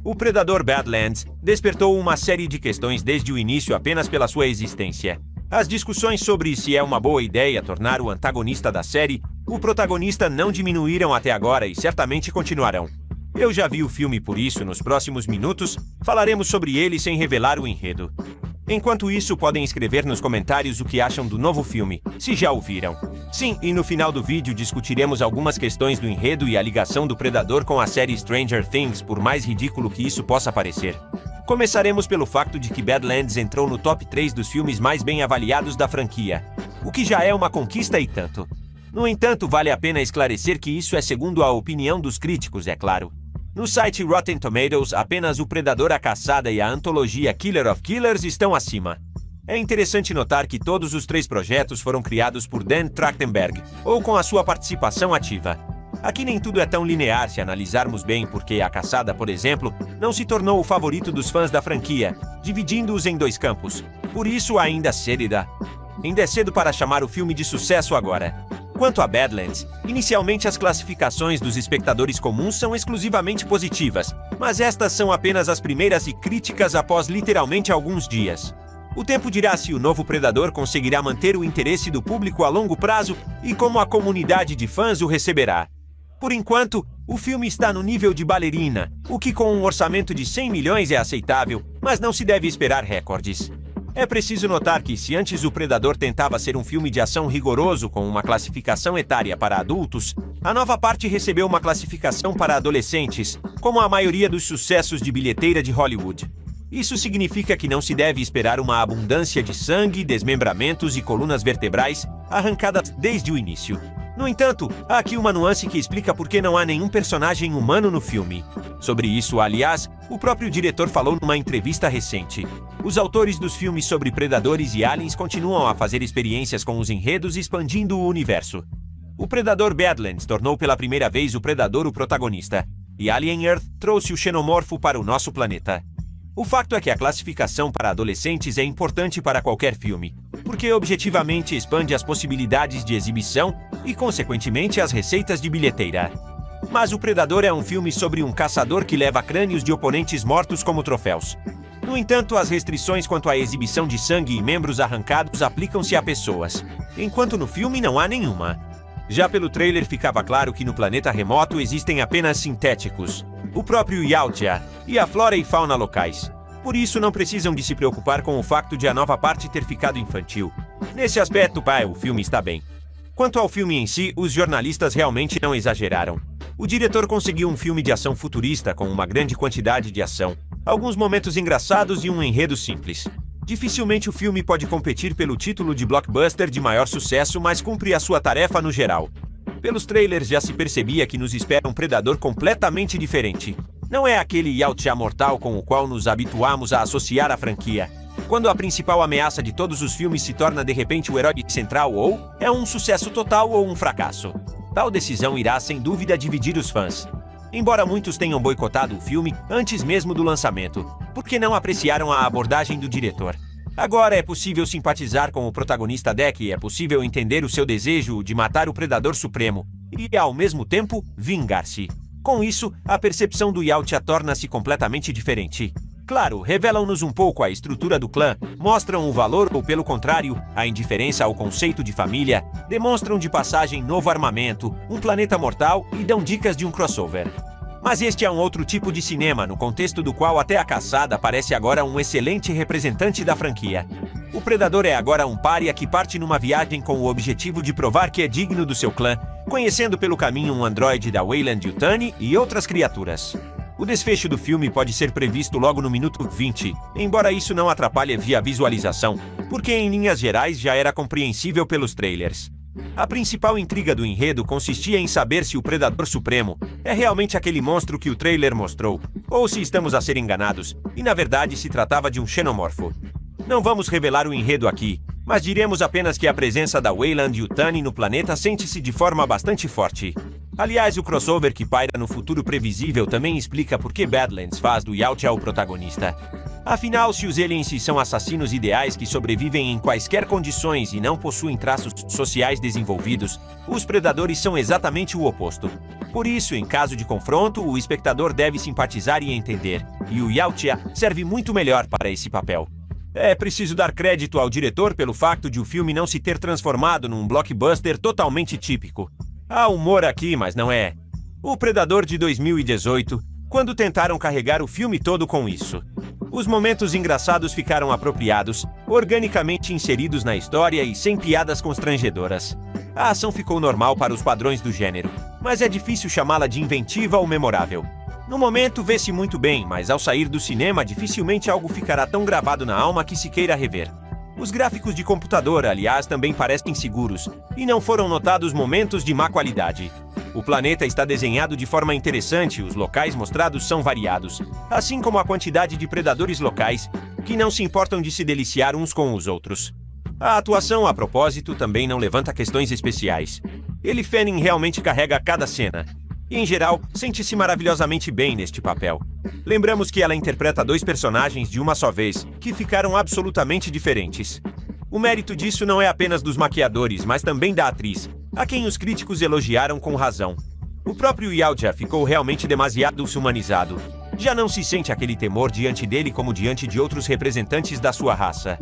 O predador Badlands despertou uma série de questões desde o início apenas pela sua existência. As discussões sobre se é uma boa ideia tornar o antagonista da série o protagonista não diminuíram até agora e certamente continuarão. Eu já vi o filme, por isso, nos próximos minutos, falaremos sobre ele sem revelar o enredo. Enquanto isso, podem escrever nos comentários o que acham do novo filme, se já o viram. Sim, e no final do vídeo discutiremos algumas questões do enredo e a ligação do Predador com a série Stranger Things, por mais ridículo que isso possa parecer. Começaremos pelo fato de que Badlands entrou no top 3 dos filmes mais bem avaliados da franquia, o que já é uma conquista e tanto. No entanto, vale a pena esclarecer que isso é segundo a opinião dos críticos, é claro. No site Rotten Tomatoes, apenas O Predador, a Caçada e a antologia Killer of Killers estão acima. É interessante notar que todos os 3 projetos foram criados por Dan Trachtenberg, ou com a sua participação ativa. Aqui nem tudo é tão linear se analisarmos bem, porque A Caçada, por exemplo, não se tornou o favorito dos fãs da franquia, dividindo-os em 2 campos. Por isso ainda é cedo para chamar o filme de sucesso agora. Quanto a Badlands, inicialmente as classificações dos espectadores comuns são exclusivamente positivas, mas estas são apenas as primeiras e críticas após literalmente alguns dias. O tempo dirá se o novo Predador conseguirá manter o interesse do público a longo prazo e como a comunidade de fãs o receberá. Por enquanto, o filme está no nível de Ballerina, o que com um orçamento de 100 milhões é aceitável, mas não se deve esperar recordes. É preciso notar que, se antes o Predador tentava ser um filme de ação rigoroso com uma classificação etária para adultos, a nova parte recebeu uma classificação para adolescentes, como a maioria dos sucessos de bilheteira de Hollywood. Isso significa que não se deve esperar uma abundância de sangue, desmembramentos e colunas vertebrais arrancadas desde o início. No entanto, há aqui uma nuance que explica por que não há nenhum personagem humano no filme. Sobre isso, aliás, o próprio diretor falou numa entrevista recente. Os autores dos filmes sobre predadores e aliens continuam a fazer experiências com os enredos, expandindo o universo. O Predador Badlands tornou pela primeira vez o Predador o protagonista, e Alien Earth trouxe o xenomorfo para o nosso planeta. O fato é que a classificação para adolescentes é importante para qualquer filme, porque objetivamente expande as possibilidades de exibição e, consequentemente, as receitas de bilheteira. Mas O Predador é um filme sobre um caçador que leva crânios de oponentes mortos como troféus. No entanto, as restrições quanto à exibição de sangue e membros arrancados aplicam-se a pessoas, enquanto no filme não há nenhuma. Já pelo trailer ficava claro que no planeta remoto existem apenas sintéticos, o próprio Yautja e a flora e fauna locais. Por isso não precisam de se preocupar com o fato de a nova parte ter ficado infantil. Nesse aspecto, o filme está bem. Quanto ao filme em si, os jornalistas realmente não exageraram. O diretor conseguiu um filme de ação futurista com uma grande quantidade de ação, alguns momentos engraçados e um enredo simples. Dificilmente o filme pode competir pelo título de blockbuster de maior sucesso, mas cumpre a sua tarefa no geral. Pelos trailers já se percebia que nos espera um Predador completamente diferente. Não é aquele Yautja mortal com o qual nos habituamos a associar a franquia, quando a principal ameaça de todos os filmes se torna de repente o herói central, ou é um sucesso total ou um fracasso. Tal decisão irá sem dúvida dividir os fãs. Embora muitos tenham boicotado o filme antes mesmo do lançamento, porque não apreciaram a abordagem do diretor. Agora é possível simpatizar com o protagonista Deck e é possível entender o seu desejo de matar o Predador Supremo e, ao mesmo tempo, vingar-se. Com isso, a percepção do Yautja torna-se completamente diferente. Claro, revelam-nos um pouco a estrutura do clã, mostram o valor ou, pelo contrário, a indiferença ao conceito de família, demonstram de passagem novo armamento, um planeta mortal e dão dicas de um crossover. Mas este é um outro tipo de cinema, no contexto do qual até A Caçada parece agora um excelente representante da franquia. O Predador é agora um pária que parte numa viagem com o objetivo de provar que é digno do seu clã, conhecendo pelo caminho um androide da Weyland-Yutani e outras criaturas. O desfecho do filme pode ser previsto logo no minuto 20, embora isso não atrapalhe via visualização, porque em linhas gerais já era compreensível pelos trailers. A principal intriga do enredo consistia em saber se o Predador Supremo é realmente aquele monstro que o trailer mostrou, ou se estamos a ser enganados, e na verdade se tratava de um xenomorfo. Não vamos revelar o enredo aqui, mas diremos apenas que a presença da Weyland-Yutani no planeta sente-se de forma bastante forte. Aliás, o crossover que paira no futuro previsível também explica por que Badlands faz do Yautja o protagonista. Afinal, se os aliens são assassinos ideais que sobrevivem em quaisquer condições e não possuem traços sociais desenvolvidos, os predadores são exatamente o oposto. Por isso, em caso de confronto, o espectador deve simpatizar e entender, e o Yautja serve muito melhor para esse papel. É preciso dar crédito ao diretor pelo fato de o filme não se ter transformado num blockbuster totalmente típico. Há humor aqui, mas não é O Predador de 2018, quando tentaram carregar o filme todo com isso. Os momentos engraçados ficaram apropriados, organicamente inseridos na história e sem piadas constrangedoras. A ação ficou normal para os padrões do gênero, mas é difícil chamá-la de inventiva ou memorável. No momento vê-se muito bem, mas ao sair do cinema dificilmente algo ficará tão gravado na alma que se queira rever. Os gráficos de computador, aliás, também parecem seguros, e não foram notados momentos de má qualidade. O planeta está desenhado de forma interessante, os locais mostrados são variados, assim como a quantidade de predadores locais, que não se importam de se deliciar uns com os outros. A atuação, a propósito, também não levanta questões especiais. Elle Fanning realmente carrega cada cena. E, em geral, sente-se maravilhosamente bem neste papel. Lembramos que ela interpreta dois personagens de uma só vez, que ficaram absolutamente diferentes. O mérito disso não é apenas dos maquiadores, mas também da atriz, a quem os críticos elogiaram com razão. O próprio Yautja ficou realmente demasiado humanizado. Já não se sente aquele temor diante dele como diante de outros representantes da sua raça.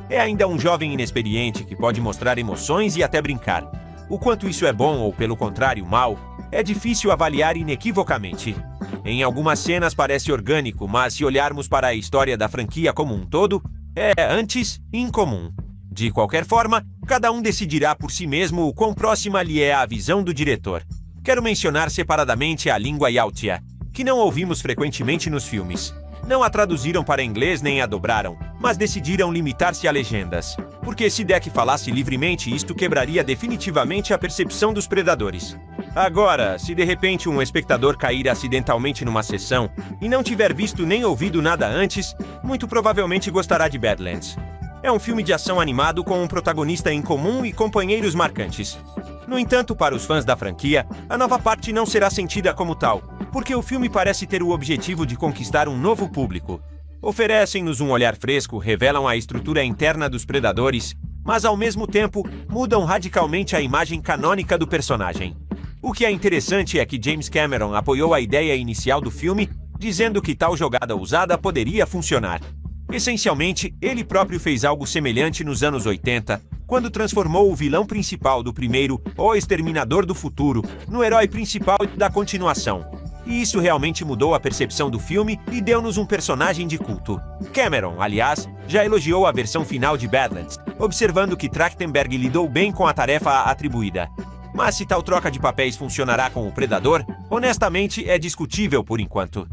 É ainda um jovem inexperiente que pode mostrar emoções e até brincar. O quanto isso é bom ou, pelo contrário, mal, é difícil avaliar inequivocamente. Em algumas cenas parece orgânico, mas se olharmos para a história da franquia como um todo, é, antes, incomum. De qualquer forma, cada um decidirá por si mesmo o quão próxima lhe é a visão do diretor. Quero mencionar separadamente a língua Yautja, que não ouvimos frequentemente nos filmes. Não a traduziram para inglês nem a dobraram, mas decidiram limitar-se a legendas. Porque se Dec falasse livremente, isto quebraria definitivamente a percepção dos predadores. Agora, se de repente um espectador cair acidentalmente numa sessão e não tiver visto nem ouvido nada antes, muito provavelmente gostará de Badlands. É um filme de ação animado com um protagonista incomum e companheiros marcantes. No entanto, para os fãs da franquia, a nova parte não será sentida como tal, porque o filme parece ter o objetivo de conquistar um novo público. Oferecem-nos um olhar fresco, revelam a estrutura interna dos predadores, mas ao mesmo tempo mudam radicalmente a imagem canônica do personagem. O que é interessante é que James Cameron apoiou a ideia inicial do filme, dizendo que tal jogada ousada poderia funcionar. Essencialmente, ele próprio fez algo semelhante nos anos 80, quando transformou o vilão principal do primeiro, O Exterminador do Futuro, no herói principal da continuação. E isso realmente mudou a percepção do filme e deu-nos um personagem de culto. Cameron, aliás, já elogiou a versão final de Badlands, observando que Trachtenberg lidou bem com a tarefa atribuída. Mas se tal troca de papéis funcionará com o Predador, honestamente é discutível por enquanto.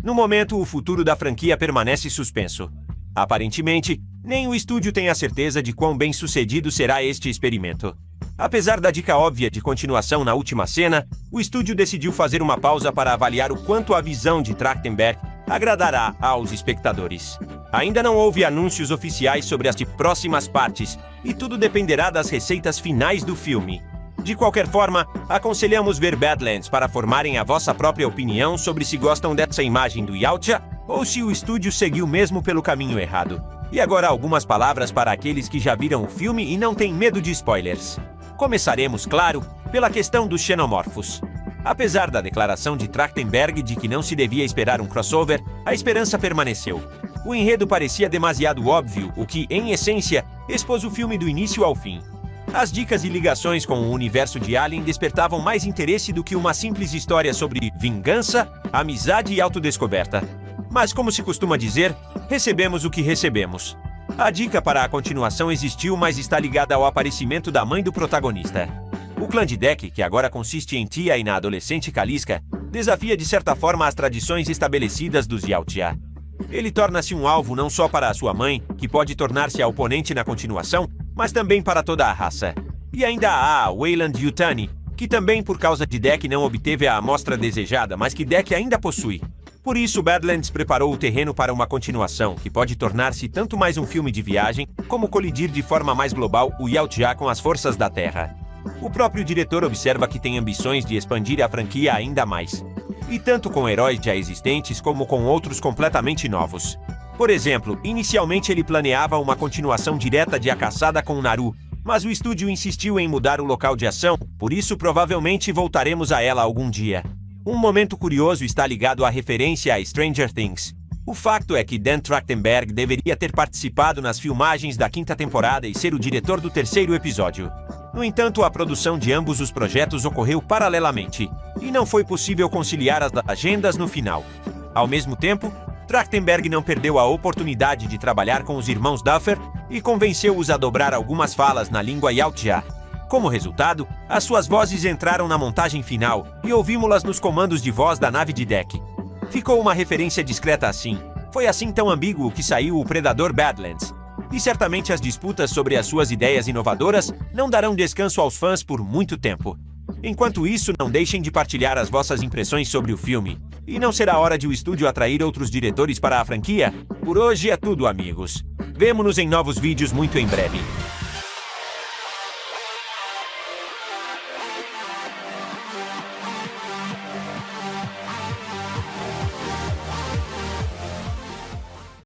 No momento, o futuro da franquia permanece suspenso. Aparentemente, nem o estúdio tem a certeza de quão bem-sucedido será este experimento. Apesar da dica óbvia de continuação na última cena, o estúdio decidiu fazer uma pausa para avaliar o quanto a visão de Trachtenberg agradará aos espectadores. Ainda não houve anúncios oficiais sobre as próximas partes, e tudo dependerá das receitas finais do filme. De qualquer forma, aconselhamos ver Badlands para formarem a vossa própria opinião sobre se gostam dessa imagem do Yautja ou se o estúdio seguiu mesmo pelo caminho errado. E agora algumas palavras para aqueles que já viram o filme e não têm medo de spoilers. Começaremos, claro, pela questão dos xenomorfos. Apesar da declaração de Trachtenberg de que não se devia esperar um crossover, a esperança permaneceu. O enredo parecia demasiado óbvio, o que, em essência, expôs o filme do início ao fim. As dicas e ligações com o universo de Alien despertavam mais interesse do que uma simples história sobre vingança, amizade e autodescoberta. Mas, como se costuma dizer, recebemos o que recebemos. A dica para a continuação existiu, mas está ligada ao aparecimento da mãe do protagonista. O clã de Dec, que agora consiste em Tia e na adolescente Kaliska, desafia de certa forma as tradições estabelecidas dos Yautja. Ele torna-se um alvo não só para a sua mãe, que pode tornar-se a oponente na continuação, mas também para toda a raça. E ainda há a Weyland Yutani, que também por causa de Dec não obteve a amostra desejada, mas que Dec ainda possui. Por isso, Badlands preparou o terreno para uma continuação, que pode tornar-se tanto mais um filme de viagem, como colidir de forma mais global o Yautja com as forças da Terra. O próprio diretor observa que tem ambições de expandir a franquia ainda mais. E tanto com heróis já existentes como com outros completamente novos. Por exemplo, inicialmente ele planeava uma continuação direta de A Caçada com Naru, Mas o estúdio insistiu em mudar o local de ação, por isso provavelmente voltaremos a ela algum dia. Um momento curioso está ligado à referência a Stranger Things. O facto é que Dan Trachtenberg deveria ter participado nas filmagens da 5ª temporada e ser o diretor do 3º episódio. No entanto, a produção de ambos os projetos ocorreu paralelamente, e não foi possível conciliar as agendas no final. Ao mesmo tempo, Trachtenberg não perdeu a oportunidade de trabalhar com os irmãos Duffer e convenceu-os a dobrar algumas falas na língua Yautja. Como resultado, as suas vozes entraram na montagem final e ouvimos-las nos comandos de voz da nave de Deck. Ficou uma referência discreta assim. Foi assim tão ambíguo que saiu o Predador Badlands. E certamente as disputas sobre as suas ideias inovadoras não darão descanso aos fãs por muito tempo. Enquanto isso, não deixem de partilhar as vossas impressões sobre o filme. E não será hora de o estúdio atrair outros diretores para a franquia? Por hoje é tudo, amigos. Vemo-nos em novos vídeos muito em breve.